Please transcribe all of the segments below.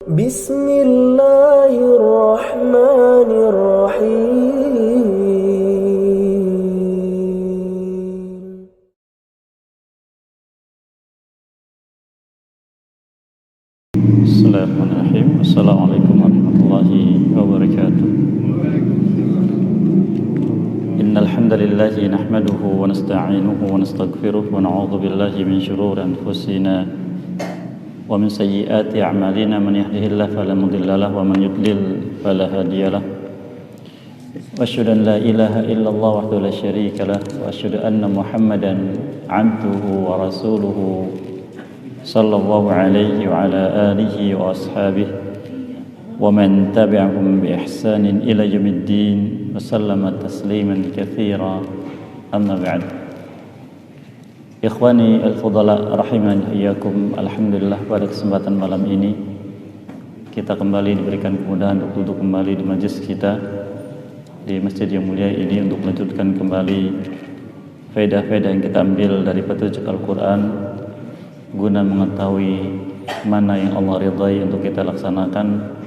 بسم الله الرحمن الرحيم Bismillahirrahmanirrahim. Assalamualaikum warahmatullahi wabarakatuh. Innal hamdalillah nahmaduhu wa nasta'inuhu wa nastaghfiruh wa na'udzu billahi min shururi anfusina wa min sayyiati a'malina. Man yahdihillahu fala mudilla lahu wa man yudlil fala hadiya lahu. Wa asyhadu an la ilaha illallah wahdahu la syarika lah wa asyhadu anna Muhammadan 'abduhu wa rasuluhu sallallahu alaihi wa ala alihi wa ashabihi wa man tabi'ahum bi ihsanin ila yaumiddin wa sallama tasliman katsira. Amma ba'd. Ikhwani al-fudala rahimani iyyakum. Alhamdulillah, pada kesempatan malam ini kita kembali diberikan kemudahan untuk duduk kembali di majelis kita di masjid yang mulia ini untuk melanjutkan kembali faedah-faedah yang kita ambil dari petunjuk Al-Quran guna mengetahui mana yang Allah ridhai untuk kita laksanakan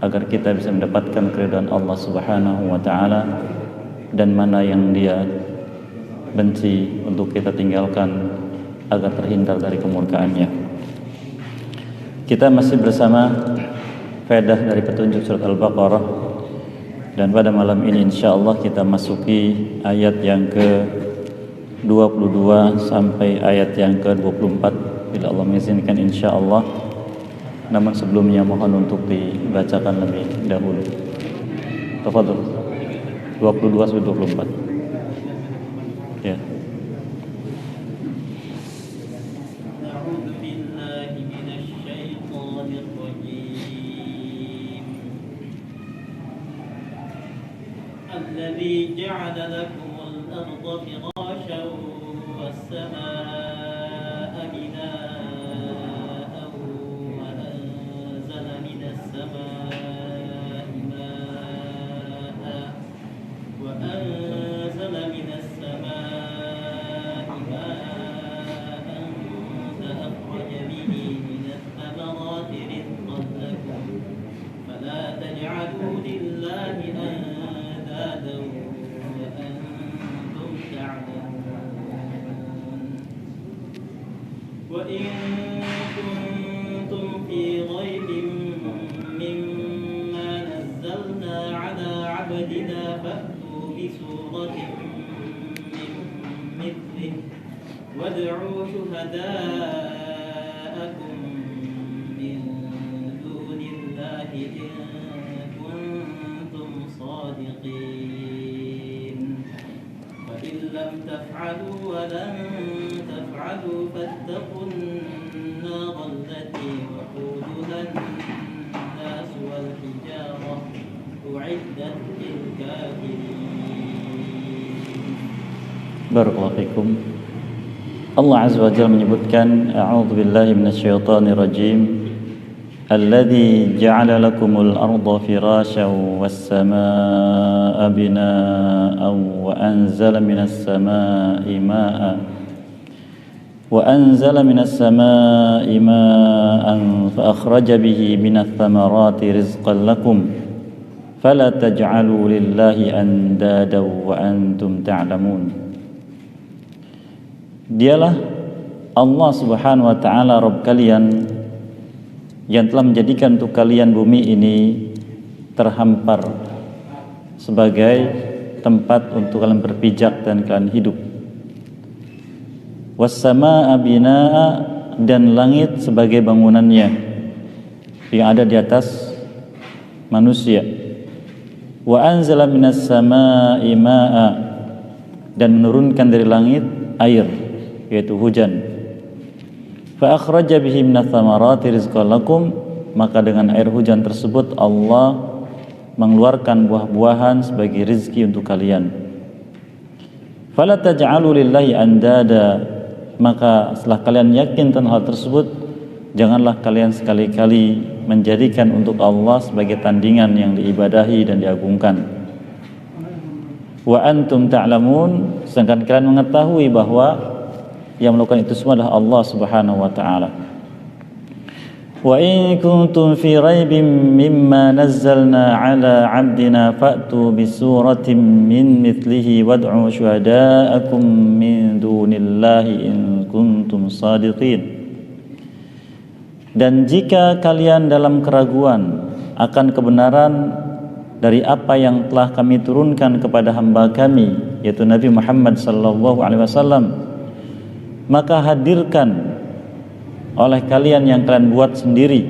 agar kita bisa mendapatkan keridhaan Allah Subhanahu wa taala, dan mana yang Dia benci untuk kita tinggalkan agar terhindar dari kemurkaannya. Kita masih bersama faedah dari petunjuk surat Al-Baqarah, dan pada malam ini insyaallah kita masuki ayat yang ke-22 sampai ayat yang ke-24 bila Allah mengizinkan insyaallah. Namun sebelumnya mohon untuk dibacakan lebih dahulu. Tafadhol. 22 sampai 24. Ya. الذي جعل لكم الأرض فراشا والسماء بناء وأنزل من السماء ماء فأخرج به من الثمرات رزقا لكم فلا تجعلوا لله أندادا وأنتم تعلمون. وإن كنتم في ريب مما نزلنا على عبدنا فأتوا بسورة من مثله وادعوا شهداءكم من دون الله إن كنتم صادقين. فإن لم تفعلوا ولن تفعلوا فاتقوا النار التي وقودها الناس والحجارة أعدت للكافرين. Barakallahu fikum. Allah Azza wa Jalla menyebutkan a'udzu billahi minasyaitonir rajim. Alladzi ja'ala lakumul arda firasyan was samaa'a binaa'an wa anzala minas samaa'i maa'an fa akhraja bihi minats thamarati rizqan lakum fala taj'alu lillahi andada wa antum ta'lamun. Dialah Allah Subhanahu wa taala Rabb kalian yang telah menjadikan untuk kalian bumi ini terhampar sebagai tempat untuk kalian berpijak dan kalian hidup. Was-samaa'a binaa'a, dan langit sebagai bangunannya yang ada di atas manusia. Wa anzala minas samaa'i maa'a, dan menurunkan dari langit air, yaitu hujan. Fa akhraja bihi minats thamarati rizqan lakum, maka dengan air hujan tersebut Allah mengeluarkan buah-buahan sebagai rizki untuk kalian. Fala taj'alu lillahi andada, maka setelah kalian yakin tentang hal tersebut, janganlah kalian sekali-kali menjadikan untuk Allah sebagai tandingan yang diibadahi dan diagungkan. Wa antum ta'lamun, sedangkan kalian mengetahui bahwa yang melakukan itu semua adalah Allah Subhanahu wa taala. Wa in kuntum fi raibin mimma nazzalna ala 'abdina fa'tu bi suratin min mithlihi wad'u syuhada'akum min dunillahi in kuntum shadiqin. Dan jika kalian dalam keraguan akan kebenaran dari apa yang telah kami turunkan kepada hamba kami, yaitu Nabi Muhammad sallallahu alaihi wasallam, maka hadirkan oleh kalian yang kalian buat sendiri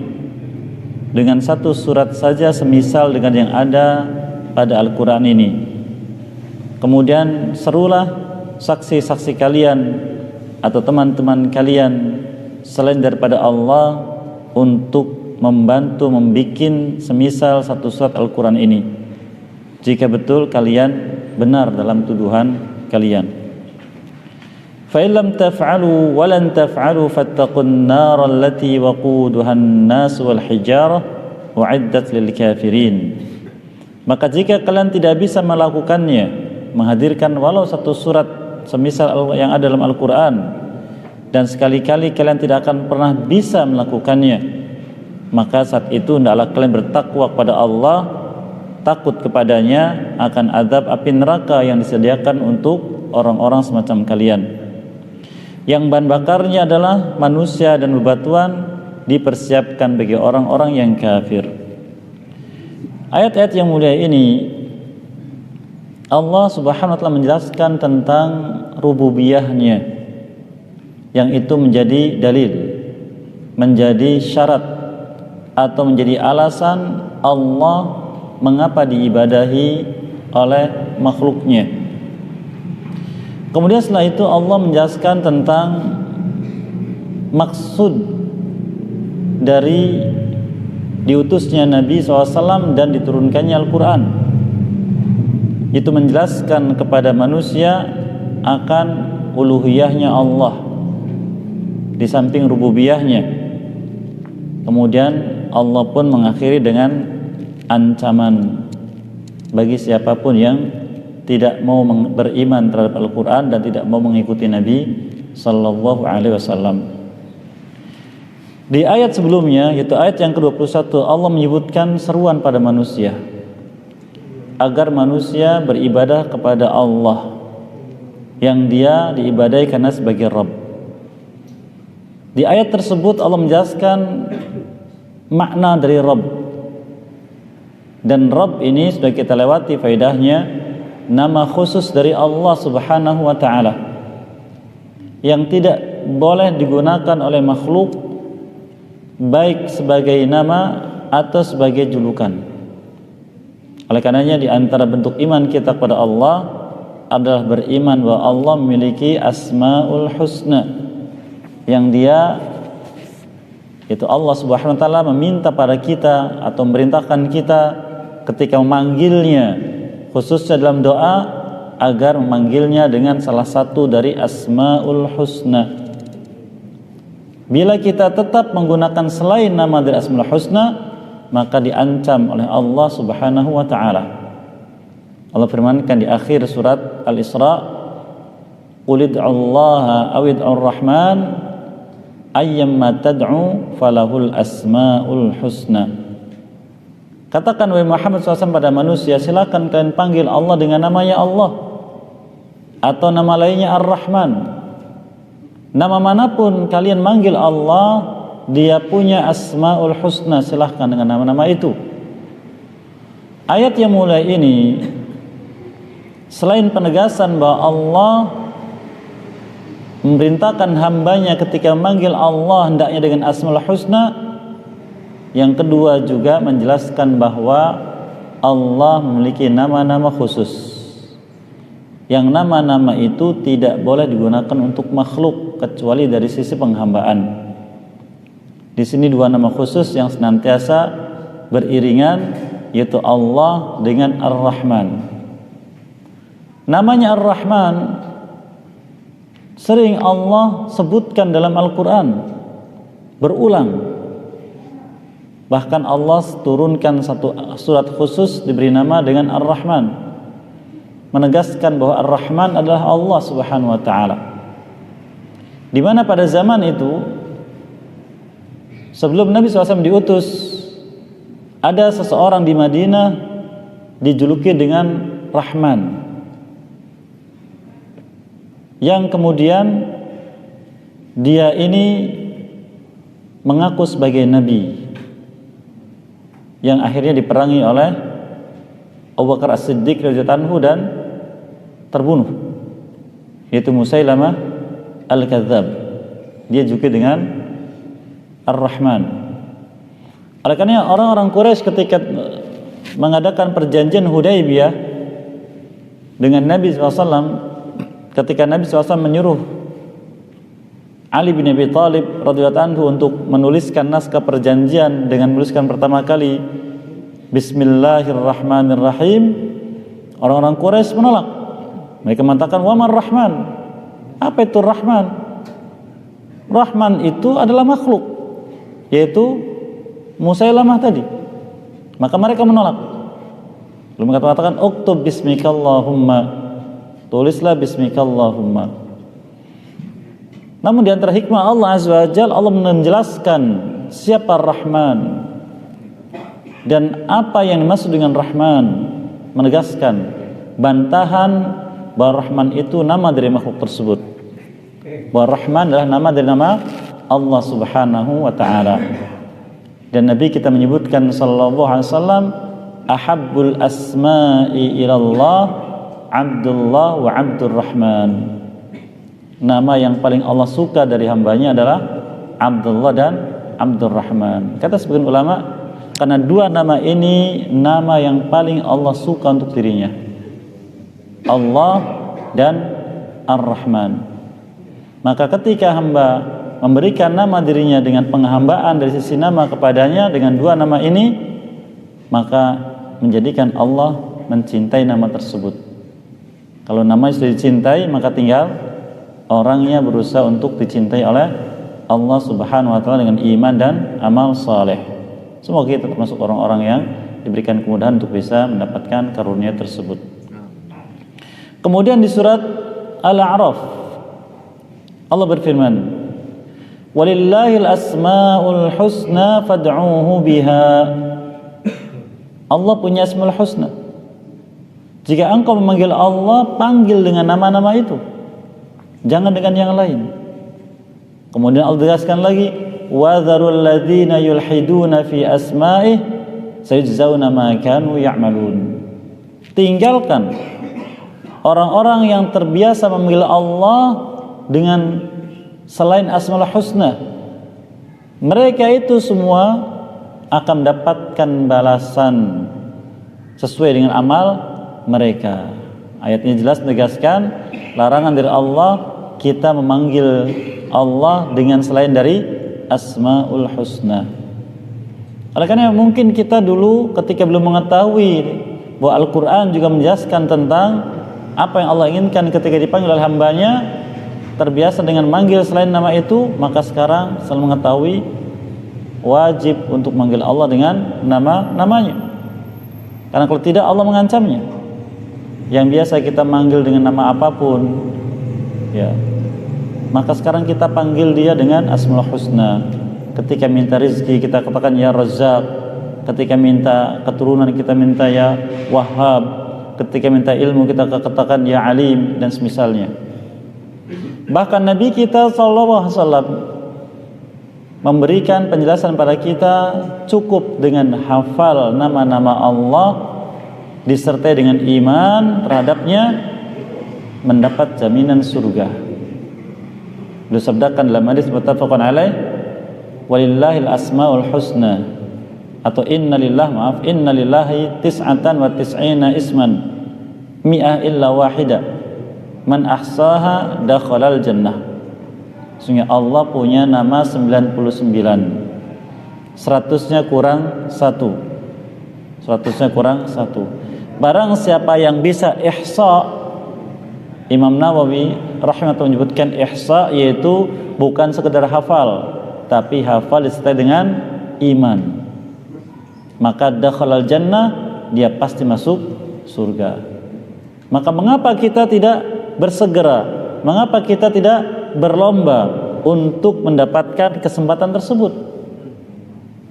dengan satu surat saja semisal dengan yang ada pada Al-Quran ini. Kemudian serulah saksi-saksi kalian atau teman-teman kalian selain daripada Allah untuk membantu membikin semisal satu surat Al-Quran ini, jika betul kalian benar dalam tuduhan kalian. فَإِنْ لَمْ تَفْعَلُوا وَلَنْ تَفْعَلُوا فَاتَّقُوا النَّارَ الَّتِي وَقُودُهَا النَّاسُ وَالْحِجَارَةُ وَأُعِدَّتْ لِلْكَافِرِينَ. Maka jika kalian tidak bisa melakukannya, menghadirkan walau satu surat semisal yang ada dalam Al-Quran, dan sekali-kali kalian tidak akan pernah bisa melakukannya, maka saat itu hendaklah kalian bertakwa kepada Allah, takut kepadanya akan azab api neraka yang disediakan untuk orang-orang semacam kalian, yang bahan bakarnya adalah manusia dan bebatuan, dipersiapkan bagi orang-orang yang kafir. Ayat-ayat yang mulia ini Allah Subhanahu wa ta'ala menjelaskan tentang rububiyahnya, yang itu menjadi dalil, menjadi syarat atau menjadi alasan Allah mengapa diibadahi oleh makhluknya. Kemudian setelah itu Allah menjelaskan tentang maksud dari diutusnya Nabi SAW dan diturunkannya Al-Quran, itu menjelaskan kepada manusia akan uluhiyahnya Allah di samping rububiyahnya. Kemudian Allah pun mengakhiri dengan ancaman bagi siapapun yang tidak mau beriman terhadap Al-Quran dan tidak mau mengikuti Nabi Sallallahu Alaihi Wasallam. Di ayat sebelumnya, yaitu ayat yang ke-21, Allah menyebutkan seruan pada manusia agar manusia beribadah kepada Allah yang dia diibadahi karena sebagai Rabb. Di ayat tersebut Allah menjelaskan makna dari Rabb, dan Rabb ini sudah kita lewati faedahnya, nama khusus dari Allah Subhanahu wa ta'ala yang tidak boleh digunakan oleh makhluk baik sebagai nama atau sebagai julukan. Oleh karenanya di antara bentuk iman kita kepada Allah adalah beriman bahwa Allah memiliki Asmaul Husna, yang dia itu Allah Subhanahu wa ta'ala meminta pada kita atau memerintahkan kita ketika memanggilnya, khususnya dalam doa, agar memanggilnya dengan salah satu dari Asmaul Husna. Bila kita tetap menggunakan selain nama dari Asmaul Husna, maka diancam oleh Allah Subhanahu wa ta'ala. Allah firmankan di akhir surat Al-Isra, "Qul id'ullaha aw id'ur rahman ayyamma tad'u falahul asmaul husna." Katakan wahai Muhammad SAW pada manusia, silakan kalian panggil Allah dengan namanya Allah atau nama lainnya Ar-Rahman. Nama manapun kalian manggil Allah, dia punya Asmaul Husna, silahkan dengan nama-nama itu. Ayat yang mulai ini selain penegasan bahwa Allah memerintahkan hambanya ketika memanggil Allah hendaknya dengan Asmaul Husna, yang kedua juga menjelaskan bahwa Allah memiliki nama-nama khusus, yang nama-nama itu tidak boleh digunakan untuk makhluk kecuali dari sisi penghambaan. Di sini dua nama khusus yang senantiasa beriringan, yaitu Allah dengan Ar-Rahman. Namanya Ar-Rahman sering Allah sebutkan dalam Al-Quran berulang. Bahkan Allah turunkan satu surat khusus diberi nama dengan Ar-Rahman, menegaskan bahwa Ar-Rahman adalah Allah Subhanahu wa ta'ala. Di mana pada zaman itu Sebelum Nabi SAW diutus, ada seseorang di Madinah dijuluki dengan Rahman, yang kemudian dia ini mengaku sebagai nabi, yang akhirnya diperangi oleh Abu Bakar As-Siddiq radhiyallahu anhu dan terbunuh, yaitu Musailamah Al-Kadzdzab. Dia juga dengan Ar-Rahman. Oleh karena orang-orang Quraisy ketika mengadakan perjanjian Hudaybiyah dengan Nabi SAW, ketika Nabi SAW menyuruh Ali bin Abi Thalib radhiyallahu anhu untuk menuliskan naskah perjanjian dengan menuliskan pertama kali Bismillahirrahmanirrahim, orang-orang Quraisy menolak. Mereka mengatakan, wa mar Rahman? Apa itu Rahman? Rahman itu adalah makhluk, yaitu Musailamah tadi. Maka mereka menolak. Lalu mereka mengatakan, uktub bismikallahumma, tulislah bismikallahumma. Namun di antara hikmah Allah Azza wa Jalla, Allah menjelaskan siapa Rahman dan apa yang dimaksud dengan Rahman, menegaskan bantahan bahwa Rahman itu nama dari makhluk tersebut, bahwa Rahman adalah nama dari nama Allah Subhanahu wa ta'ala. Dan Nabi kita menyebutkan sallallahu alaihi wasallam, ahabbul asma'i ilallah Abdullah wa Abdurrahman. Nama yang paling Allah suka dari hambanya adalah Abdullah dan Abdurrahman. Kata sebagian ulama, karena dua nama ini nama yang paling Allah suka untuk dirinya, Allah dan Ar-Rahman. Maka ketika hamba memberikan nama dirinya dengan penghambaan dari sisi nama kepadanya dengan dua nama ini, maka menjadikan Allah mencintai nama tersebut. Kalau nama sudah dicintai, maka tinggal orangnya berusaha untuk dicintai oleh Allah Subhanahu wa ta'ala dengan iman dan amal saleh. Semoga kita termasuk orang-orang yang diberikan kemudahan untuk bisa mendapatkan karunia tersebut. Kemudian di surat Al-A'raf Allah berfirman, walillahil asmaul husna fad'uuhu biha. Allah punya asmaul husna. Jika engkau memanggil Allah, panggil dengan nama-nama itu, jangan dengan yang lain. Kemudian Allah tegaskan lagi, wa dzarul ladzina yulhiduna fi asma'ih sayujzauna ma kanu ya'malun. Tinggalkan orang-orang yang terbiasa memanggil Allah dengan selain asmaul husna. Mereka itu semua akan mendapatkan balasan sesuai dengan amal mereka. Ayatnya jelas menegaskan larangan dari Allah kita memanggil Allah dengan selain dari asmaul husna. Oleh karena mungkin kita dulu ketika belum mengetahui bahwa Al-Quran juga menjelaskan tentang apa yang Allah inginkan ketika dipanggil oleh hambanya, terbiasa dengan manggil selain nama itu, maka sekarang selalu mengetahui wajib untuk manggil Allah dengan nama-namanya. Karena kalau tidak Allah mengancamnya. Yang biasa kita manggil dengan nama apapun, ya, maka sekarang kita panggil dia dengan asmaul husna. Ketika minta rezeki kita katakan ya Razzaq, ketika minta keturunan kita minta ya Wahhab, ketika minta ilmu kita katakan ya Alim dan semisalnya. Bahkan Nabi kita sallallahu alaihi wasallam memberikan penjelasan pada kita, cukup dengan hafal nama-nama Allah disertai dengan iman terhadapnya, mendapat jaminan surga. Beliau sabdakan dalam hadis muttafaqun alaih, walillahil asmaul husna, atau innalillahi tis'atan wa tis'ina isman mi'ah illa wahida man ahsaha dakhalal jannah. Sesungguhnya Allah punya nama 99, 100-nya kurang 1, 100-nya kurang 1. Barang siapa yang bisa ihsa, Imam Nawawi rahimahullah menyebutkan ihsa yaitu bukan sekedar hafal, tapi hafal disertai dengan iman, maka dakhalal jannah, dia pasti masuk surga. Maka mengapa kita tidak bersegera, mengapa kita tidak berlomba untuk mendapatkan kesempatan tersebut?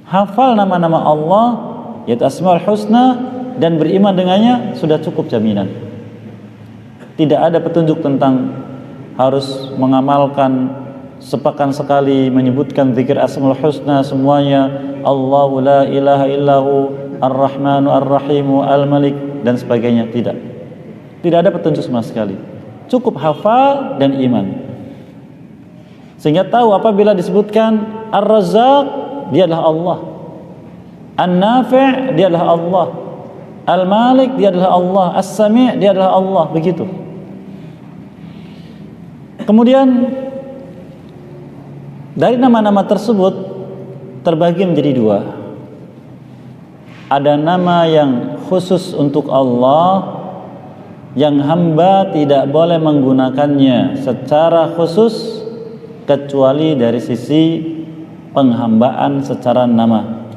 hafal nama-nama Allah yaitu Asmaul Husna dan beriman dengannya sudah cukup jaminan. Tidak ada petunjuk tentang harus mengamalkan sepekan sekali menyebutkan zikir Asmaul Husna semuanya, Allahu la ilaha illahu Ar-Rahmanu Ar-Rahimu Al-Malik dan sebagainya. Tidak ada petunjuk sama sekali. Cukup hafal dan iman. Sehingga tahu apabila disebutkan Ar-Razzaq, dia adalah Allah. An-Nafi', dia adalah Allah. Al-Malik, dia adalah Allah. As-Sami', dia adalah Allah. Begitu. Kemudian dari nama-nama tersebut terbagi menjadi dua. Ada nama yang khusus untuk Allah yang hamba tidak boleh menggunakannya secara khusus kecuali dari sisi penghambaan secara nama.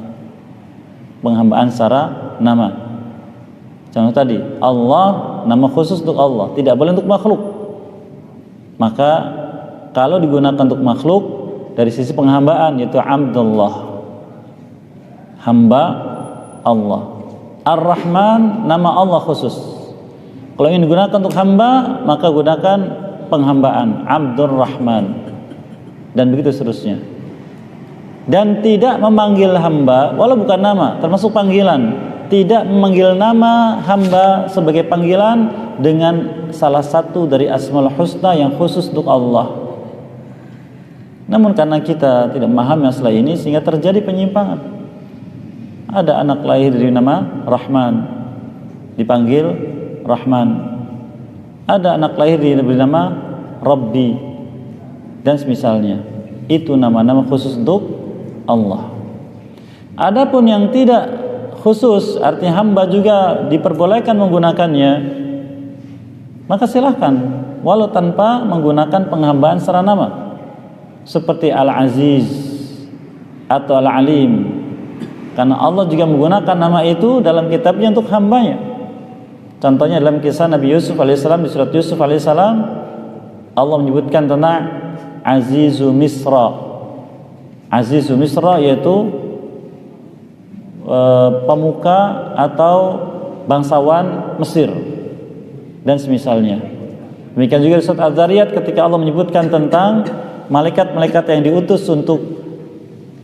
Penghambaan secara nama. Contoh tadi, Allah, nama khusus untuk Allah, tidak boleh untuk makhluk. Maka kalau digunakan untuk makhluk dari sisi penghambaan yaitu Abdullah, hamba Allah. Ar-Rahman, nama Allah khusus. Kalau ingin digunakan untuk hamba, maka gunakan penghambaan Abdur Rahman dan begitu seterusnya. Dan tidak memanggil hamba walau bukan nama, termasuk panggilan. Tidak memanggil nama hamba sebagai panggilan dengan salah satu dari Asmaul Husna yang khusus untuk Allah. Namun karena kita tidak memahami masalah ini sehingga terjadi penyimpangan. Ada anak lahir dari nama Rahman, dipanggil Rahman. Ada anak lahir dari nama Rabbi dan semisalnya. Itu nama-nama khusus untuk Allah. Adapun yang tidak khusus, artinya hamba juga diperbolehkan menggunakannya, maka silahkan walau tanpa menggunakan penghambaan secara nama, seperti Al-Aziz atau Al-Alim, karena Allah juga menggunakan nama itu dalam kitabnya untuk hambanya. Contohnya dalam kisah Nabi Yusuf alaihissalam, di surat Yusuf alaihissalam, Allah menyebutkan tentang Azizu Misra. Azizu Misra yaitu pemuka atau bangsawan Mesir dan semisalnya. Demikian juga di surat Az-Zariyat ketika Allah menyebutkan tentang malaikat-malaikat yang diutus untuk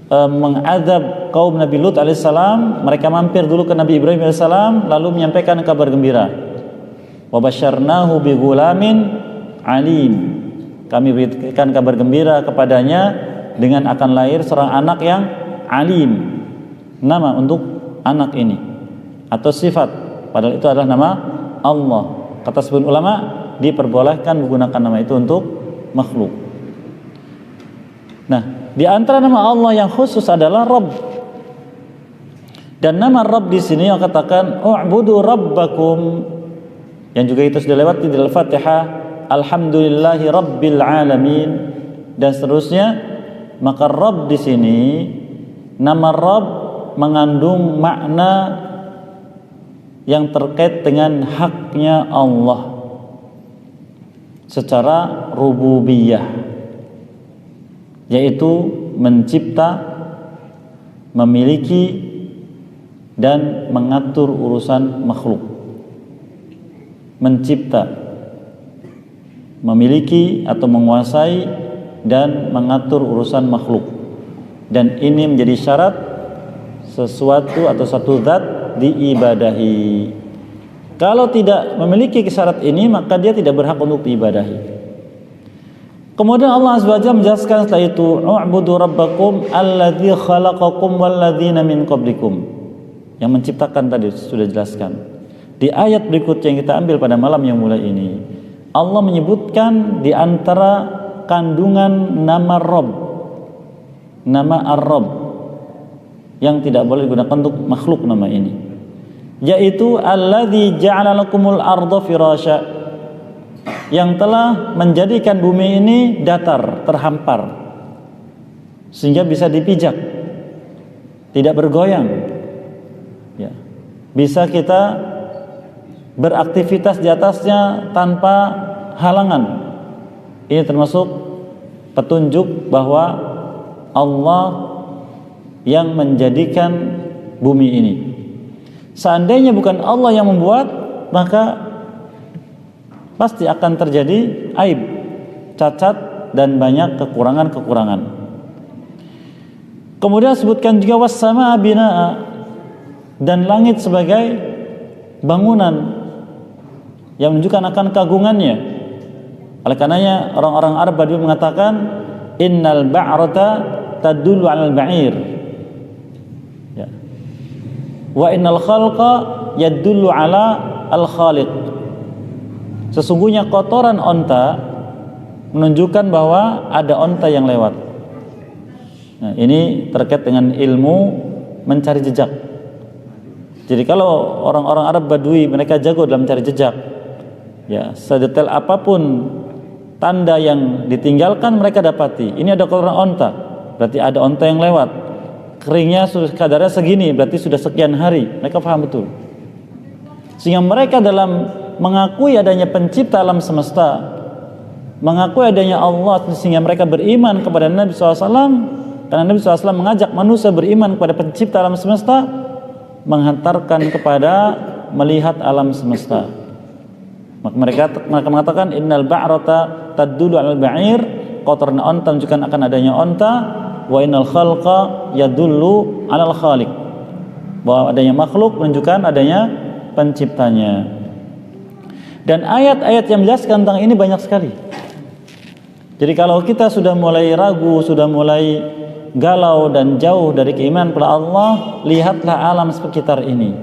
mengadab kaum Nabi Lut alaihissalam. Mereka mampir dulu ke Nabi Ibrahim alaihissalam lalu menyampaikan kabar gembira. Wa basyarnahu bi ghulamin alim. Kami berikan kabar gembira kepadanya dengan akan lahir seorang anak yang alim. Nama untuk anak ini atau sifat, padahal itu adalah nama Allah. Kata sebagian ulama diperbolehkan menggunakan nama itu untuk makhluk. Nah, di antara nama Allah yang khusus adalah Rabb. Dan nama Rabb di sini yang katakan u'budu rabbakum, yang juga itu sudah lewat di dalam Fatihah, alhamdulillahi rabbil alamin dan seterusnya. Maka Rabb di sini, nama Rabb mengandung makna yang terkait dengan haknya Allah secara rububiyah, yaitu mencipta, memiliki dan mengatur urusan makhluk. Mencipta, memiliki atau menguasai dan mengatur urusan makhluk. Dan ini menjadi syarat sesuatu atau satu zat diibadahi. Kalau tidak memiliki syarat ini, maka dia tidak berhak untuk diibadahi. Kemudian Allah Azza wa Jalla menjelaskan setelah itu, u'budu rabbakum alladzi khalaqakum walladzina min qablikum. Yang menciptakan tadi sudah jelaskan. Di ayat berikutnya yang kita ambil pada malam yang mulai ini, Allah menyebutkan di antara kandungan nama Rabb, nama Ar-Rabb, yang tidak boleh digunakan untuk makhluk nama ini, yaitu alladzi ja'ala lakumul arda firasya, yang telah menjadikan bumi ini datar, terhampar sehingga bisa dipijak, tidak bergoyang ya. Bisa kita beraktivitas di atasnya tanpa halangan. Ini termasuk petunjuk bahwa Allah yang menjadikan bumi ini. Seandainya bukan Allah yang membuat, maka pasti akan terjadi aib, cacat, dan banyak kekurangan-kekurangan. Kemudian sebutkan juga was-samaa binaa, dan langit sebagai bangunan yang menunjukkan akan keagungannya. Oleh karenanya orang-orang Arab Badui mengatakan innal ba'rata tadullu 'alal ba'ir. Ya. Wa innal khalqa yadullu 'ala al-khaliq. Sesungguhnya kotoran onta menunjukkan bahwa ada onta yang lewat. Nah, ini terkait dengan ilmu mencari jejak. Jadi kalau orang-orang Arab Badui mereka jago dalam mencari jejak. Ya, sedetail apapun tanda yang ditinggalkan mereka dapati. Ini ada kotoran onta, berarti ada onta yang lewat. Keringnya sudah kadarnya segini, berarti sudah sekian hari. Mereka paham betul. Sehingga mereka dalam mengakui adanya pencipta alam semesta, mengakui adanya Allah, sehingga mereka beriman kepada Nabi SAW. Karena Nabi SAW mengajak manusia beriman kepada pencipta alam semesta, menghantarkan kepada melihat alam semesta. Maka mereka mengatakan innal ba'rata tadullu 'alal ba'ir, kotoran onta menunjukkan akan adanya onta, wa innal khalqa yadullu 'alal khaliq, bahwa adanya makhluk menunjukkan adanya penciptanya. Dan ayat-ayat yang menjelaskan tentang ini banyak sekali. Jadi kalau kita sudah mulai ragu, sudah mulai galau dan jauh dari keimanan kepada Allah, lihatlah alam sekitar ini.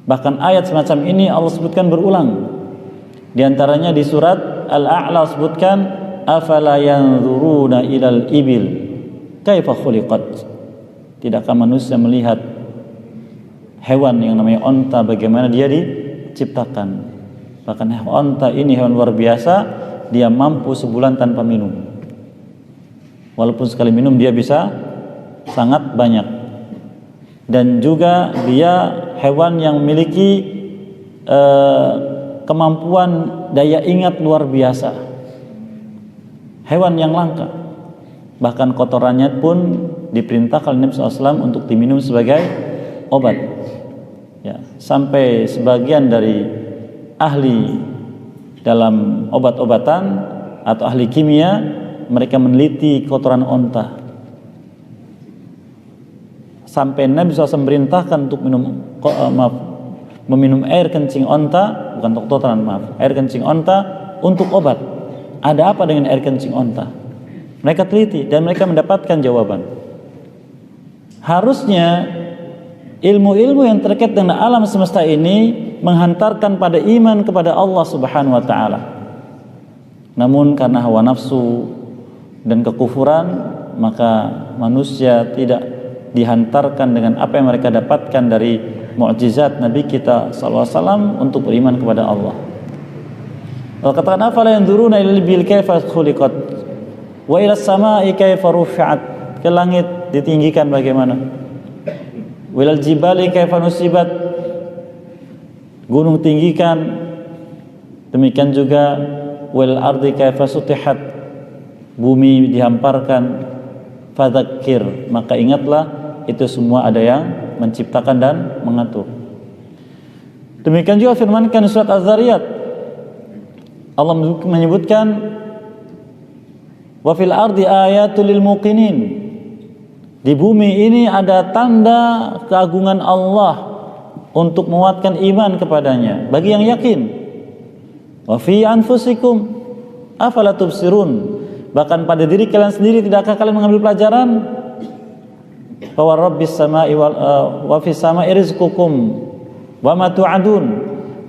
Bahkan ayat semacam ini Allah sebutkan berulang. Di antaranya di surat Al-A'la sebutkan afala yanzuruna ilal ibil kaifa khuliqat. Tidakkah manusia melihat hewan yang namanya onta bagaimana dia diciptakan? Bahkan onta ini hewan luar biasa, dia mampu sebulan tanpa minum. Walaupun sekali minum dia bisa sangat banyak. Dan juga dia hewan yang memiliki kemampuan daya ingat luar biasa. Hewan yang langka. Bahkan kotorannya pun diperintahkan Nabi SAW untuk diminum sebagai obat. Ya, sampai sebagian dari ahli dalam obat-obatan atau ahli kimia, mereka meneliti kotoran onta. Sampai Nabi SAW merintahkan untuk meminum air kencing onta, bukan kotoran, air kencing onta untuk obat. Ada apa dengan air kencing onta? Mereka teliti dan mereka mendapatkan jawaban. Harusnya ilmu-ilmu yang terkait dengan alam semesta ini menghantarkan pada iman kepada Allah Subhanahu wa taala. Namun karena hawa nafsu dan kekufuran, maka manusia tidak dihantarkan dengan apa yang mereka dapatkan dari mukjizat Nabi kita SAW untuk beriman kepada Allah. Allah katakan afala yanzuruna ilal bil kaifa khuliqat wa ilas samai kaifa rufi'at. Ke langit ditinggikan bagaimana? Wilal jibali kaifa nusibat. Gunung tinggikan. Demikian juga wal ardi kaifa sutihat. Bumi dihamparkan. Fadzakir, maka ingatlah itu semua ada yang menciptakan dan mengatur. Demikian juga firmankan surat Az-Zariyat, Allah menyebutkan wa fil ardi ayatul lil muqinin. Di bumi ini ada tanda keagungan Allah untuk menguatkan iman kepadanya bagi yang yakin. Wa fi anfusikum afala tubsirun. Bahkan pada diri kalian sendiri tidakkah kalian mengambil pelajaran bahwa Rabbis sama'i wa fis sama'i rizqukum wa ma tu'adun,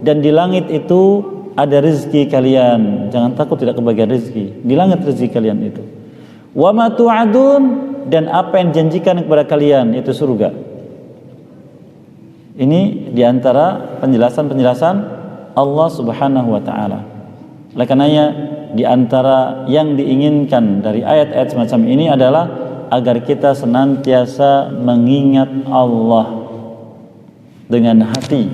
dan di langit itu ada rezeki kalian, jangan takut tidak kebagian rezeki. Di langit rezeki kalian itu. Wa ma tu'adun, dan apa yang dijanjikan kepada kalian itu surga. Ini diantara penjelasan-penjelasan Allah Subhanahu wa ta'ala. Oleh karenanya di antara yang diinginkan dari ayat-ayat semacam ini adalah agar kita senantiasa mengingat Allah dengan hati,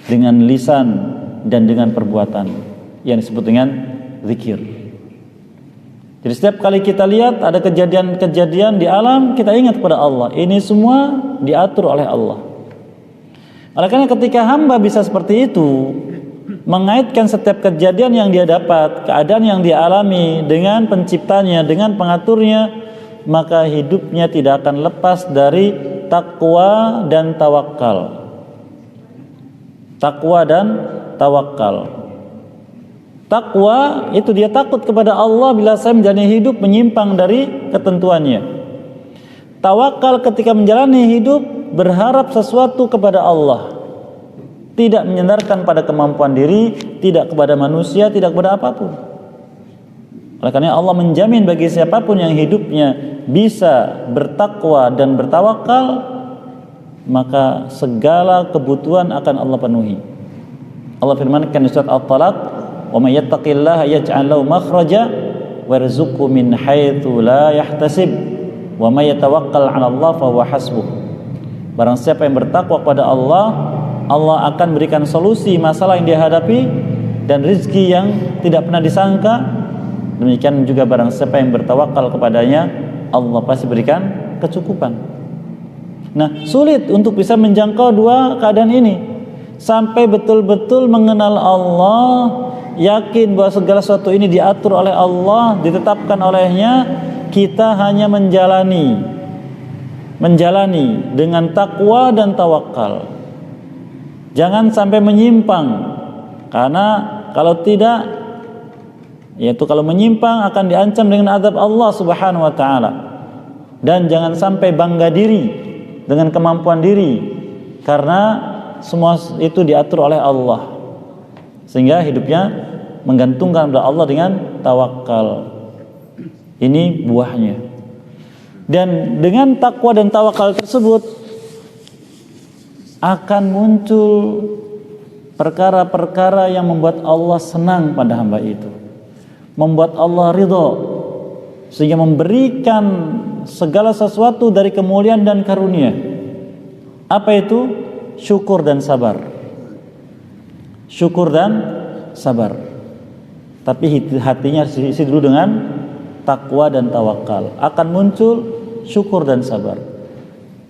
dengan lisan, dan dengan perbuatan yang disebut dengan zikir. Jadi setiap kali kita lihat ada kejadian-kejadian di alam, kita ingat kepada Allah. Ini semua diatur oleh Allah. Oleh karena ketika hamba bisa seperti itu, mengaitkan setiap kejadian yang dia dapat, keadaan yang dia alami dengan penciptanya, dengan pengaturnya, maka hidupnya tidak akan lepas dari takwa dan tawakal. Takwa dan tawakal. Takwa itu dia takut kepada Allah bila saya menjalani hidup menyimpang dari ketentuannya. Tawakal ketika menjalani hidup berharap sesuatu kepada Allah, tidak menyandarkan pada kemampuan diri, tidak kepada manusia, tidak kepada apapun. Oleh karena Allah menjamin bagi siapapun yang hidupnya bisa bertakwa dan bertawakal, maka segala kebutuhan akan Allah penuhi. Allah firmankan di surat At-Talaq, "Wa may yattaqillaha yaj'al lahu makhraja wa yarzuqhu min haitsu la yahtasib wa may yatawakkal 'ala Allah fa huwa hasbuh." Barang siapa yang bertakwa kepada Allah, Allah akan berikan solusi masalah yang dia hadapi dan rezeki yang tidak pernah disangka. Demikian juga barang siapa yang bertawakal kepadanya, Allah pasti berikan kecukupan. Nah, sulit untuk bisa menjangkau dua keadaan ini. Sampai betul-betul mengenal Allah, yakin bahwa segala sesuatu ini diatur oleh Allah, ditetapkan olehnya, kita hanya menjalani dengan takwa dan tawakal. Jangan sampai menyimpang, karena kalau tidak, yaitu kalau menyimpang akan diancam dengan azab Allah Subhanahu wa taala. Dan jangan sampai bangga diri dengan kemampuan diri, karena semua itu diatur oleh Allah, sehingga hidupnya menggantungkan kepada Allah dengan tawakal. Ini buahnya. Dan dengan takwa dan tawakal tersebut akan muncul perkara-perkara yang membuat Allah senang pada hamba itu, membuat Allah ridho, sehingga memberikan segala sesuatu dari kemuliaan dan karunia. Apa itu? Syukur dan sabar. Syukur dan sabar. Tapi hatinya isi dulu dengan takwa dan tawakal. Akan muncul syukur dan sabar.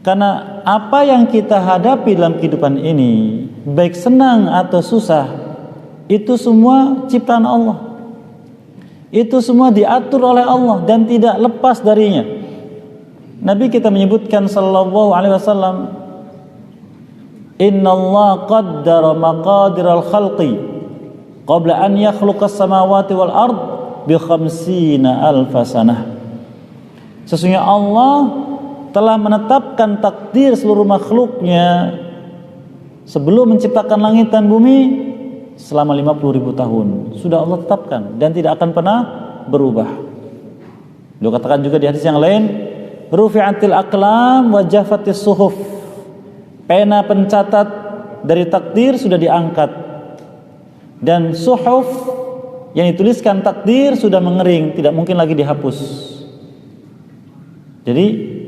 Karena apa yang kita hadapi dalam kehidupan ini, baik senang atau susah, itu semua ciptaan Allah. Itu semua diatur oleh Allah dan tidak lepas darinya. Nabi kita menyebutkan sallallahu alaihi wasallam, "Inna Allah qaddara maqadiral khalqi qabla an yakhluqas samawati wal ard bi 50,000 sanah." Sesungguhnya Allah telah menetapkan takdir seluruh makhluknya sebelum menciptakan langit dan bumi selama 50.000 tahun. Sudah Allah tetapkan dan tidak akan pernah berubah. Beliau katakan juga di hadis yang lain, "Rufi'atil aqlam wa jaffatis suhuf." Pena pencatat dari takdir sudah diangkat dan suhuf yang dituliskan takdir sudah mengering, tidak mungkin lagi dihapus. Jadi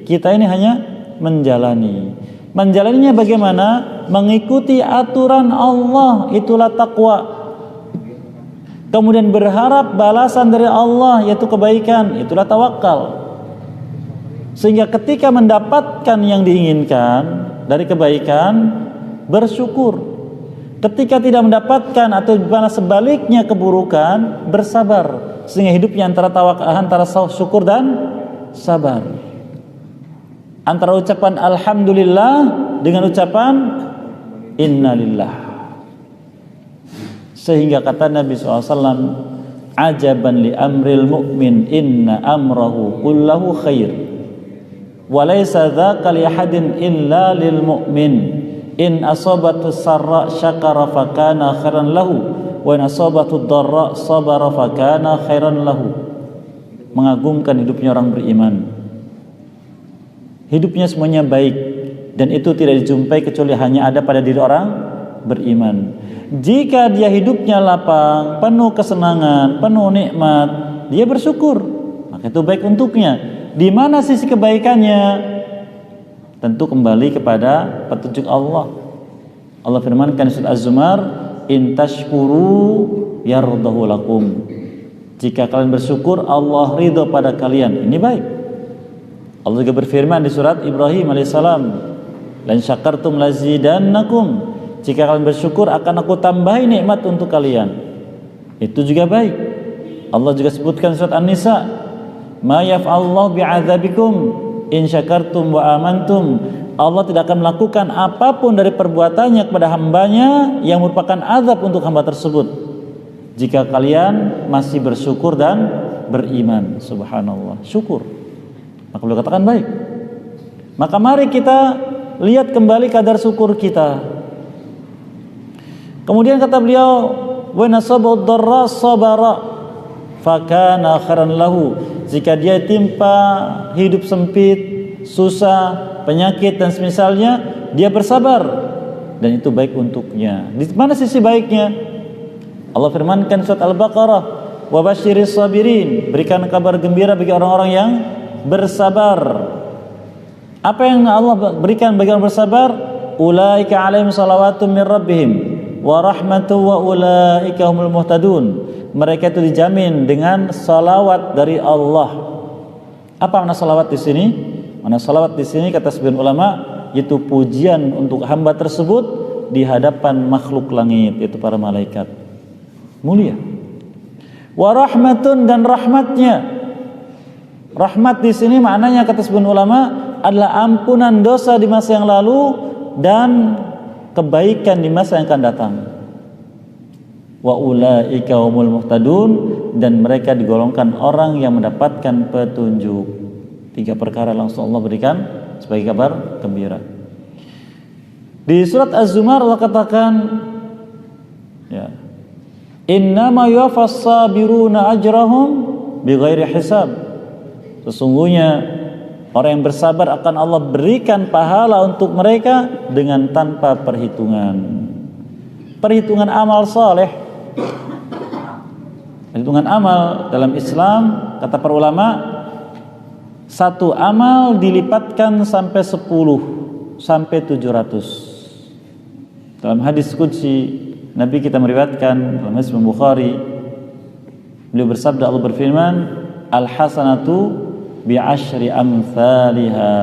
kita ini hanya menjalani. Menjalaninya bagaimana? Mengikuti aturan Allah, itulah takwa. Kemudian berharap balasan dari Allah, yaitu kebaikan, itulah tawakal. Sehingga ketika mendapatkan yang diinginkan dari kebaikan, bersyukur. Ketika tidak mendapatkan atau sebaliknya keburukan, bersabar. Sehingga hidupnya antara syukur dan sabar. Antara ucapan alhamdulillah dengan ucapan innalillah. Sehingga kata Nabi SAW, "Ajaban li amril mu'min, inna amrahu kullahu khair. Walaysa dzaka li ahadin illa lil mu'min. In asabatu sarra syakara fakana khairan lahu, wa in asabatu dharra sabara fakana khairan lahu." Mengagumkan hidupnya orang beriman. Hidupnya semuanya baik dan itu tidak dijumpai kecuali hanya ada pada diri orang beriman. Jika dia hidupnya lapang, penuh kesenangan, penuh nikmat, dia bersyukur, maka itu baik untuknya. Di mana sisi kebaikannya? Tentu kembali kepada petunjuk Allah. Allah firmankan di surat Az-Zumar, "In tashkuru yardahu lakum." Jika kalian bersyukur, Allah ridho pada kalian. Ini baik. Allah juga berfirman di surat Ibrahim alaihissalam, "Lan syakartum lazidannakum." Jika kalian bersyukur, akan aku tambahi nikmat untuk kalian. Itu juga baik. Allah juga sebutkan surat An-Nisa, "Ma yaf'alullahu bi'adzabikum in syakartum wa amantum." Allah tidak akan melakukan apapun dari perbuatannya kepada hambanya yang merupakan azab untuk hamba tersebut jika kalian masih bersyukur dan beriman. Subhanallah, syukur. Maka beliau katakan baik. Maka mari kita lihat kembali kadar syukur kita. Kemudian kata beliau, wa nasabud darra sabara fakana khairan lahu. Jika dia timpa hidup sempit, susah, penyakit dan semisalnya, dia bersabar dan itu baik untuknya. Di mana sisi baiknya? Allah firmankan surat Al-Baqarah, wa basyiris sabirin, berikan kabar gembira bagi orang-orang yang bersabar. Apa yang Allah berikan bagi orang bersabar? Ulaika alaihim salawatum min rabbihim wa rahmatu wa ulaika humul muhtadun. Mereka itu dijamin dengan salawat dari Allah. Apa makna salawat di sini? Makna salawat di sini kata sebagian ulama yaitu pujian untuk hamba tersebut di hadapan makhluk langit, yaitu para malaikat. Mulia. Wa rahmatun, dan rahmatnya. Rahmat di sini maknanya kata sebagian ulama adalah ampunan dosa di masa yang lalu dan kebaikan di masa yang akan datang. Wa ulaika humul muhtadun, dan mereka digolongkan orang yang mendapatkan petunjuk. 3 perkara langsung Allah berikan sebagai kabar gembira. Di surat Az-Zumar Allah katakan, ya, innama yuwaffas sabiruna ajrahum bighairi hisab. Sesungguhnya orang yang bersabar akan Allah berikan pahala untuk mereka dengan tanpa perhitungan. Perhitungan amal saleh. Perhitungan amal dalam Islam kata para ulama, satu amal dilipatkan sampai 10 sampai 700. Dalam hadis qudsi Nabi kita meriwayatkan dalam hadis Bukhari, beliau bersabda, Allah berfirman, al-hasanatu bi'asyri amthaliha.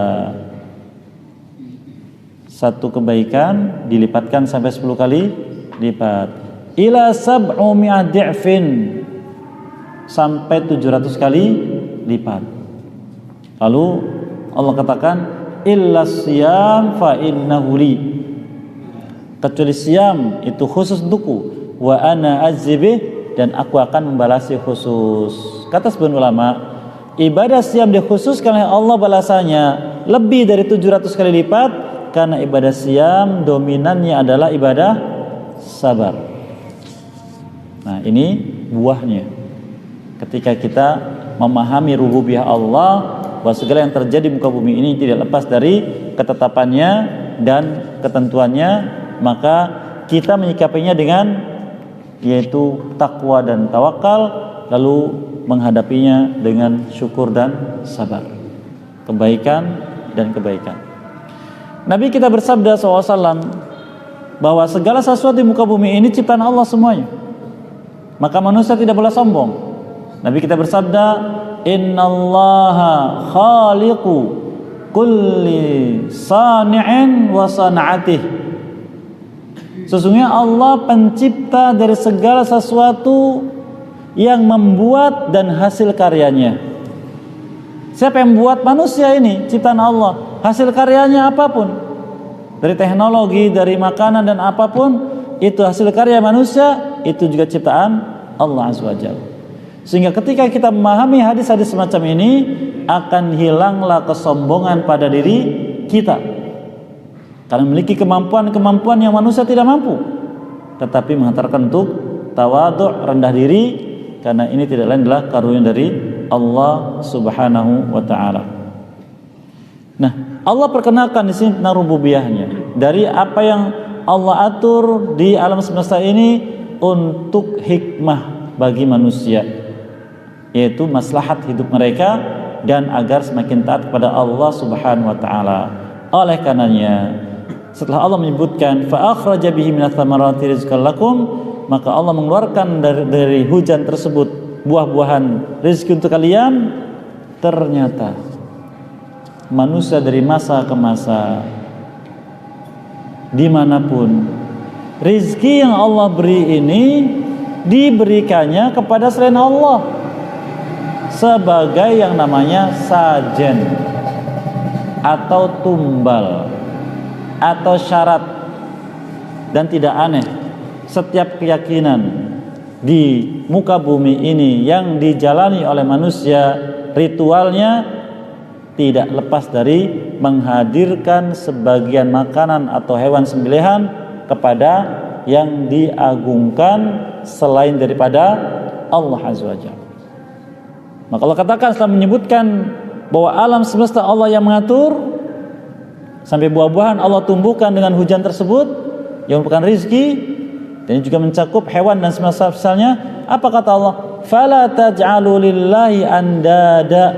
Satu kebaikan dilipatkan sampai 10 kali lipat. Ila sab'u mi'ah di'fin, sampai 700 kali lipat. Lalu Allah katakan, illa siyam fa innahu li. Kecuali siam itu khusus untukku, wa ana azibih, dan aku akan membalasi khusus. Kata sebagian ulama, ibadah siam dikhususkan oleh Allah balasannya lebih dari 700 kali lipat karena ibadah siam dominannya adalah ibadah sabar. Nah, ini buahnya. Ketika kita memahami rububiyah Allah, bahwa segala yang terjadi di muka bumi ini tidak lepas dari ketetapannya dan ketentuannya, maka kita menyikapinya dengan yaitu takwa dan tawakal, lalu menghadapinya dengan syukur dan sabar, kebaikan dan kebaikan. Nabi kita bersabda SAW bahwa segala sesuatu di muka bumi ini ciptaan Allah semuanya, maka manusia tidak boleh sombong. Nabi kita bersabda, innallaha khaliqu kulli sani'in wa sana'atih. Sesungguhnya Allah pencipta dari segala sesuatu yang membuat dan hasil karyanya. Siapa yang membuat? Manusia ini, ciptaan Allah. Hasil karyanya apapun, dari teknologi, dari makanan dan apapun, itu hasil karya manusia, itu juga ciptaan Allah Azza wa Jalla. Sehingga ketika kita memahami hadis-hadis semacam ini, akan hilanglah kesombongan pada diri kita, karena memiliki kemampuan-kemampuan yang manusia tidak mampu, tetapi menghantarkan untuk tawadhu', rendah diri, karena ini tidak lain adalah karunia dari Allah Subhanahu wa taala. Nah, Allah perkenalkan di sini tentang rububiyahnya, dari apa yang Allah atur di alam semesta ini untuk hikmah bagi manusia, yaitu maslahat hidup mereka dan agar semakin taat kepada Allah Subhanahu wa taala. Oleh karenanya, setelah Allah menyebutkan fa akhraja bihi minats thamarati rizqan lakum, maka Allah mengeluarkan dari hujan tersebut buah-buahan rezeki untuk kalian, ternyata manusia dari masa ke masa, dimanapun rezeki yang Allah beri ini diberikannya kepada selain Allah sebagai yang namanya sajen atau tumbal atau syarat. Dan tidak aneh, setiap keyakinan di muka bumi ini yang dijalani oleh manusia, ritualnya tidak lepas dari menghadirkan sebagian makanan atau hewan sembelihan kepada yang diagungkan selain daripada Allah Azza wa Jalla. Maka Allah katakan setelah menyebutkan bahwa alam semesta Allah yang mengatur, sampai buah-buahan Allah tumbuhkan dengan hujan tersebut yang merupakan rizki, dan juga mencakup hewan dan semisalnya. Apa kata Allah? Fala taj'alu lillahi andada,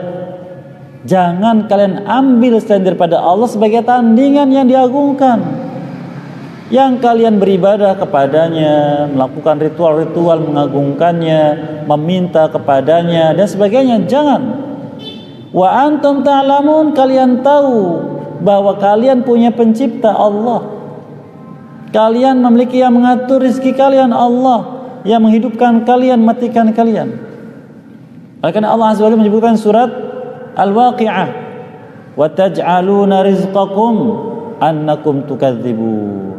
jangan kalian ambil selain daripada Allah sebagai tandingan yang diagungkan, yang kalian beribadah kepadanya, melakukan ritual-ritual mengagungkannya, meminta kepadanya dan sebagainya. Jangan. Wa antum ta'lamun, kalian tahu bahwa kalian punya pencipta Allah. Kalian memiliki yang mengatur rezeki kalian, Allah yang menghidupkan kalian, matikan kalian. Oleh karena Allah Azza wa Jalla menyebutkan surat Al-Waqi'ah, wa taj'aluna rizqakum annakum tukadzibun.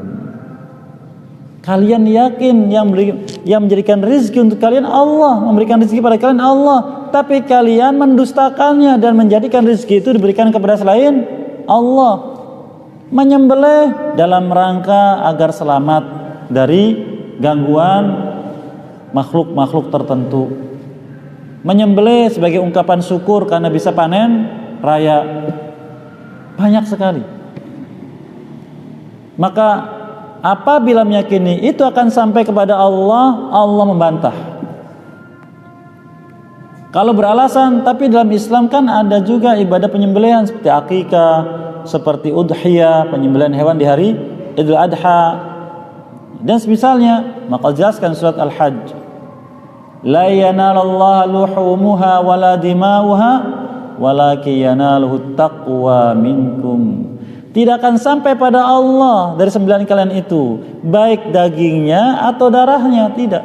Kalian yakin yang menjadikan rezeki untuk kalian Allah, memberikan rezeki pada kalian Allah, tapi kalian mendustakannya dan menjadikan rezeki itu diberikan kepada selain Allah. Menyembelih dalam rangka agar selamat dari gangguan makhluk-makhluk tertentu. Menyembelih sebagai ungkapan syukur karena bisa panen raya. Banyak sekali. Maka apabila meyakini itu akan sampai kepada Allah, Allah membantah. Kalau beralasan, tapi dalam Islam kan ada juga ibadah penyembelihan seperti akikah, seperti udhiyah, penyembelihan hewan di hari Idul Adha dan semisalnya. Maka jelaskan surat Al-Hajj, la yanalallaha luhumuha wala dima'uha walakin yanaluhu taqwa minkum. Tidak akan sampai pada Allah dari sembilan kalian itu baik dagingnya atau darahnya, tidak.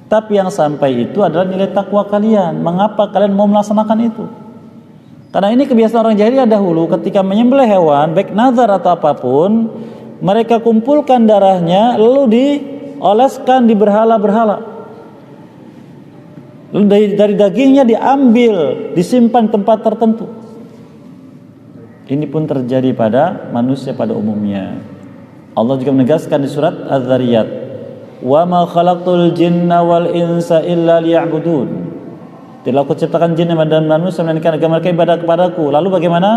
Tapi yang sampai itu adalah nilai takwa kalian. Mengapa kalian mau melaksanakan itu? Karena ini kebiasaan orang jahiliyah dahulu, ketika menyembelih hewan, baik nazar atau apapun, mereka kumpulkan darahnya lalu dioleskan di berhala-berhala. Lalu dari dagingnya diambil, disimpan tempat tertentu. Ini pun terjadi pada manusia pada umumnya. Allah juga menegaskan di surat Az-Zariyat, "Wa ma khalaqtul jinna wal insa illa liya'budun." Tidak aku ciptakan jin dan manusia melainkan agar mereka ibadah kepadaku. Lalu bagaimana?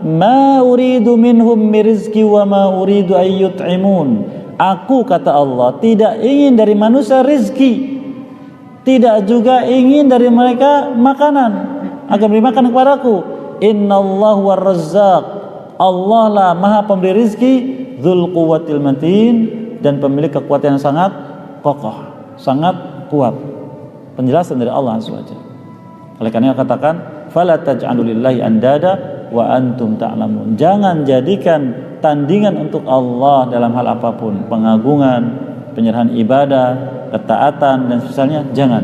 Ma uridu minhum mirizki wa ma uridu ayyut'imun. Aku, kata Allah, tidak ingin dari manusia rizki, tidak juga ingin dari mereka makanan agar beri makan kepadaku. Innallahu war-razzaq, Allah lah maha pemberi rizki, dzul quwwatil matin, dan pemilik kekuatan yang sangat kokoh, sangat kuat. Penjelasan dari Allah SWT. Oleh karena katakan fala taj'alu lillahi andada wa antum ta'lamun. Jangan jadikan tandingan untuk Allah dalam hal apapun, pengagungan, penyerahan ibadah, ketaatan dan misalnya. Jangan.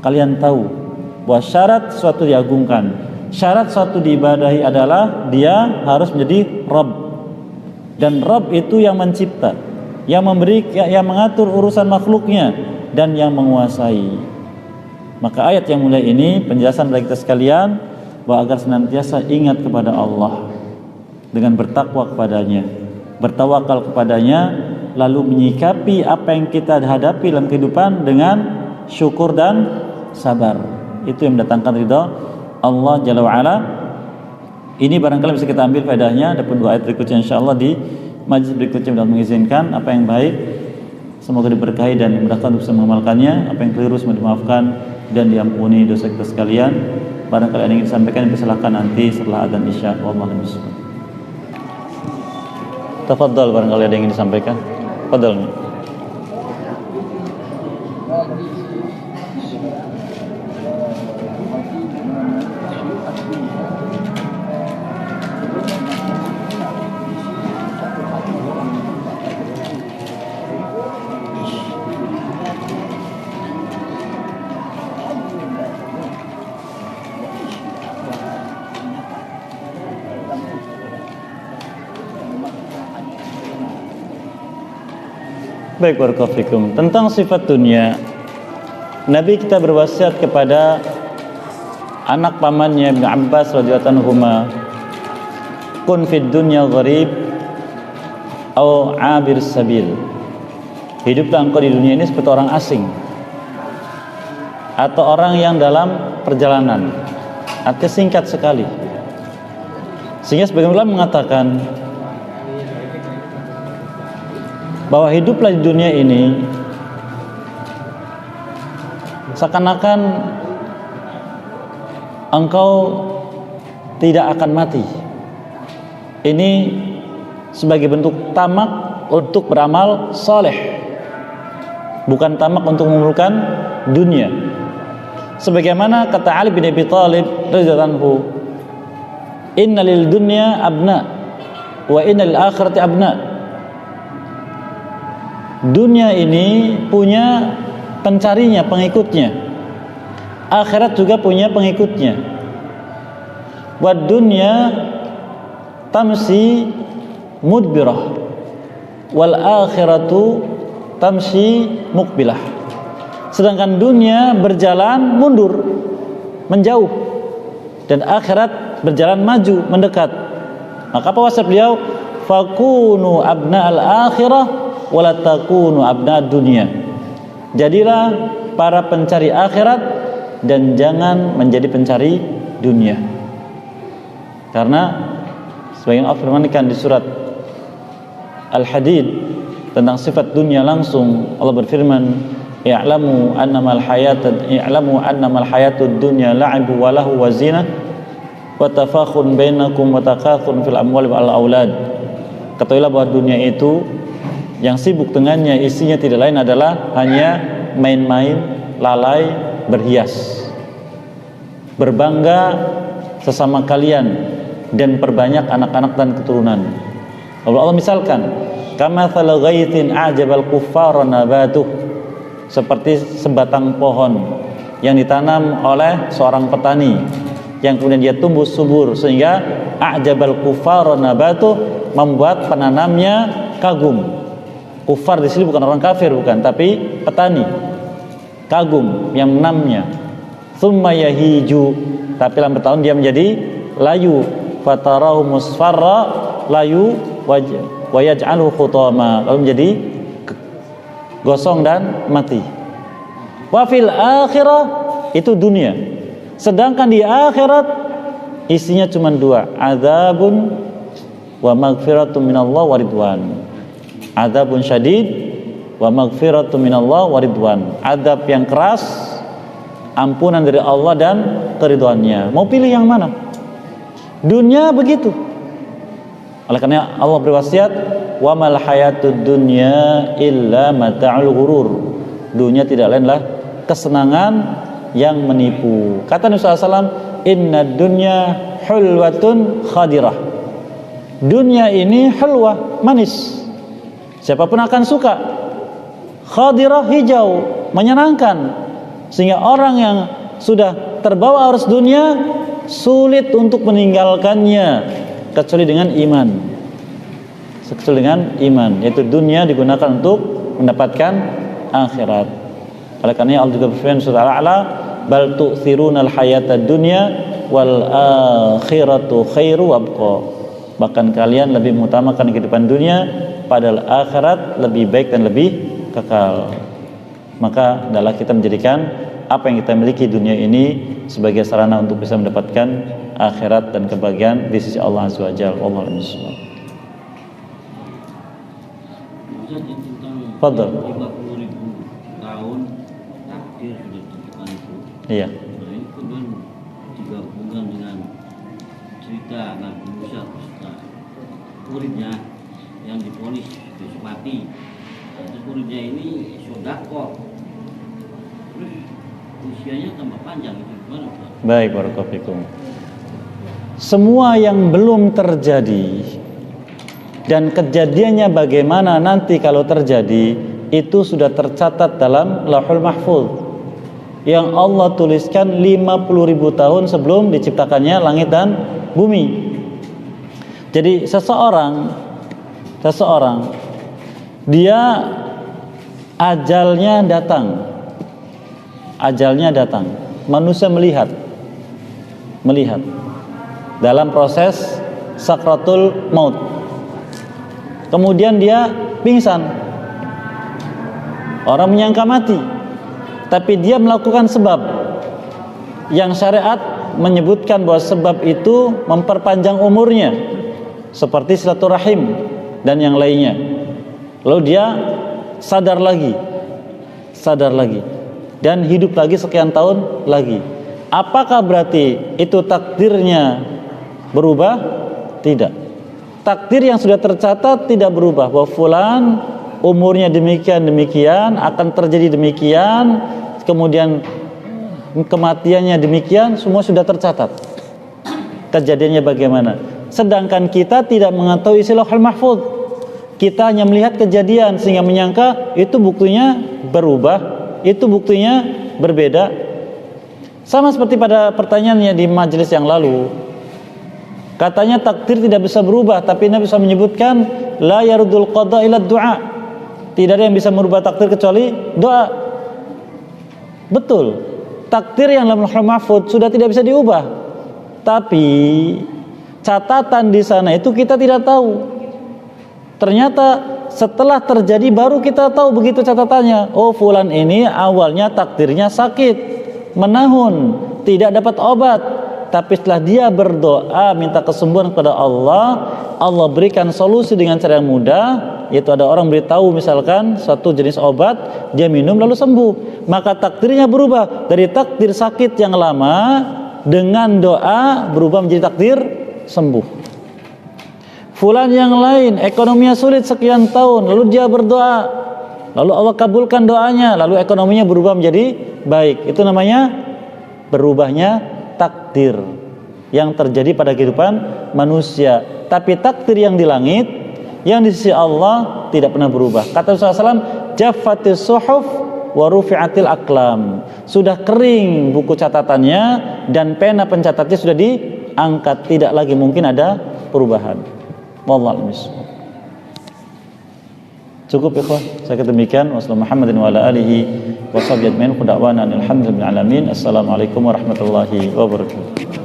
Kalian tahu bahwa syarat suatu diagungkan, syarat suatu diibadahi adalah dia harus menjadi Rabb. Dan Rabb itu yang mencipta, yang memberi, yang mengatur urusan makhluknya dan yang menguasai. Maka ayat yang mulai ini penjelasan bagi kita sekalian bahwa agar senantiasa ingat kepada Allah dengan bertakwa kepadanya, bertawakal kepadanya, lalu menyikapi apa yang kita hadapi dalam kehidupan dengan syukur dan sabar. Itu yang mendatangkan ridha Allah Jalla wa'ala. Ini barangkali bisa kita ambil faedahnya. Ada pun dua ayat berikutnya insyaallah di majlis berikutnya mudah mengizinkan. Apa yang baik semoga diberkahi dan dimudahkan untuk bisa mengamalkannya. Apa yang keliru semoga dimaafkan dan diampuni dosa kita sekalian. Barangkali ada yang ingin disampaikan, dipersilakan nanti setelah adzan isya. Wallahu a'lam bishawab. Tafadhal, barangkali ada yang ingin disampaikan. Tafadhal. Baik, barakallahu fikum. Tentang sifat dunia, Nabi kita berwasiat kepada anak pamannya Ibnu Abbas radhiyallahu anhuma, kun fid dunya gharib au abir sabil. Hiduplah engkau di dunia ini seperti orang asing atau orang yang dalam perjalanan. Artinya singkat sekali. Sehingga sebagian ulama mengatakan bahwa hiduplah di dunia ini seakan-akan engkau tidak akan mati. Ini sebagai bentuk tamak untuk beramal saleh, bukan tamak untuk mengumpulkan dunia. Sebagaimana kata Ali bin Abi Thalib radhiyallahu anhu, "Inna lil dunya abna wa inna lil akhirati abna." Dunia ini punya pencarinya, pengikutnya. Akhirat juga punya pengikutnya. Wad dunya tamsi mudbirah wal akhiratu tamsi muqbilah. Sedangkan dunia berjalan mundur, menjauh, dan akhirat berjalan maju, mendekat. Maka apa wasiat beliau? Fakunu abna'al akhirah wala takunu abna'ad dunya. Jadilah para pencari akhirat dan jangan menjadi pencari dunia. Karena sebagian Allah firmankan di surat Al-Hadid tentang sifat dunia langsung, Allah berfirman, "I'lamu annamal hayatud dunya la'ibun wa lahu wa zinah wa tafakhurun bainakum wa takathurun fil amwali wal aulad." Ketahuilah bahwa dunia itu yang sibuk dengannya isinya tidak lain adalah hanya main-main, lalai, berhias, berbangga sesama kalian, dan perbanyak anak-anak dan keturunan. Allah misalkan, kamathal ghaithin a'jabal kuffara nabatuh, seperti sebatang pohon yang ditanam oleh seorang petani yang kemudian dia tumbuh subur sehingga a'jabal kuffara nabatuh, membuat penanamnya kagum. Kufar di sini bukan orang kafir, bukan, tapi petani kagum yang menanamnya. Tsumma yahiju, tapi dalam bertahun dia menjadi layu. Fatarahu musfarra layu wa yaj'aluhu khutama, lalu menjadi gosong dan mati. Wa fil akhirah, itu dunia. Sedangkan di akhirat isinya cuma dua, adzabun wa maghfiratun minallah wa ridwan. Adzabun syadid wa maghfiratun minallah wa ridwan. Azab yang keras, ampunan dari Allah dan keridhaannya. Mau pilih yang mana? Dunia begitu. Oleh karena Allah berwasiat, wa mal hayatud dunya illa mata'ul ghurur. Dunia tidak lainlah kesenangan yang menipu. Kata Nabi SAW, inna dunya hulwatun khadirah. Dunia ini hulwah, manis, siapapun akan suka. Khadirah, hijau, menyenangkan. Sehingga orang yang sudah terbawa arus dunia sulit untuk meninggalkannya kecuali dengan iman. Kecuali dengan iman, yaitu dunia digunakan untuk mendapatkan akhirat. Oleh karena Allah juga berfirman surah Al-A'la, bal tu'thirunal hayatad dunya wal akhiratu khairu wabqa. Bahkan kalian lebih mengutamakan kehidupan dunia, padahal akhirat lebih baik dan lebih kekal. Maka adalah kita menjadikan apa yang kita miliki dunia ini sebagai sarana untuk bisa mendapatkan akhirat dan kebahagiaan di sisi Allah Azza wa Jalla. Wallahu a'lam bishawab. Fadhal. 50.000 tahun takdir sudah ditentukan itu. Iya. Nah, ini kemudian digabungkan dengan cerita Nabi Musa beserta muridnya yang divonis besok mati. Terus muridnya ini sodako, terus usianya tambah panjang, itu gimana Ustaz? Baik, barakallahu fikum. Semua yang belum terjadi dan kejadiannya bagaimana nanti kalau terjadi, itu sudah tercatat dalam Lauhul Mahfuz yang Allah tuliskan 50.000 tahun sebelum diciptakannya langit dan bumi. Jadi seseorang dia ajalnya datang. Ajalnya datang. Manusia melihat dalam proses sakratul maut. Kemudian dia pingsan. Orang menyangka mati, tapi dia melakukan sebab yang syariat menyebutkan bahwa sebab itu memperpanjang umurnya, seperti silaturahim dan yang lainnya. Lalu dia sadar lagi dan hidup lagi sekian tahun lagi. Apakah berarti itu takdirnya berubah? Tidak. Takdir yang sudah tercatat tidak berubah, bahwa fulan umurnya demikian akan terjadi demikian, kemudian kematiannya demikian, semua sudah tercatat kejadiannya bagaimana. Sedangkan kita tidak mengetahui isi Lauhul Mahfuz. Kita hanya melihat kejadian sehingga menyangka itu buktinya berubah, itu buktinya berbeda. Sama seperti pada pertanyaannya di majelis yang lalu, katanya takdir tidak bisa berubah, tapi Nabi bisa menyebutkan la yarudul qada ila du'a. Tidak ada yang bisa merubah takdir kecuali doa. Betul, takdir yang dalam Lauhul Mahfuz sudah tidak bisa diubah, tapi catatan di sana itu kita tidak tahu. Ternyata setelah terjadi baru kita tahu begitu catatannya. Oh, fulan ini awalnya takdirnya sakit, menahun, tidak dapat obat, tapi setelah dia berdoa minta kesembuhan kepada Allah, Allah berikan solusi dengan cara yang mudah, yaitu ada orang beritahu misalkan suatu jenis obat, dia minum lalu sembuh. Maka takdirnya berubah dari takdir sakit yang lama dengan doa berubah menjadi takdir sembuh. Fulan yang lain ekonominya sulit sekian tahun, lalu dia berdoa, lalu Allah kabulkan doanya, lalu ekonominya berubah menjadi baik. Itu namanya berubahnya takdir yang terjadi pada kehidupan manusia. Tapi takdir yang di langit, yang di sisi Allah tidak pernah berubah. Kata Rasulullah SAW, jaffatis suhuf wa rufi'atil aqlam. Sudah kering buku catatannya dan pena pencatatnya sudah diangkat, tidak lagi mungkin ada perubahan. Wallahu a'lam. Cukup ikhwan, saya demikian. Wassalamualaikum Muhammadin wa ala alihi wa sahbihi ajmain. Qul da'wana alhamdulillahi alamin. Assalamualaikum warahmatullahi wabarakatuh.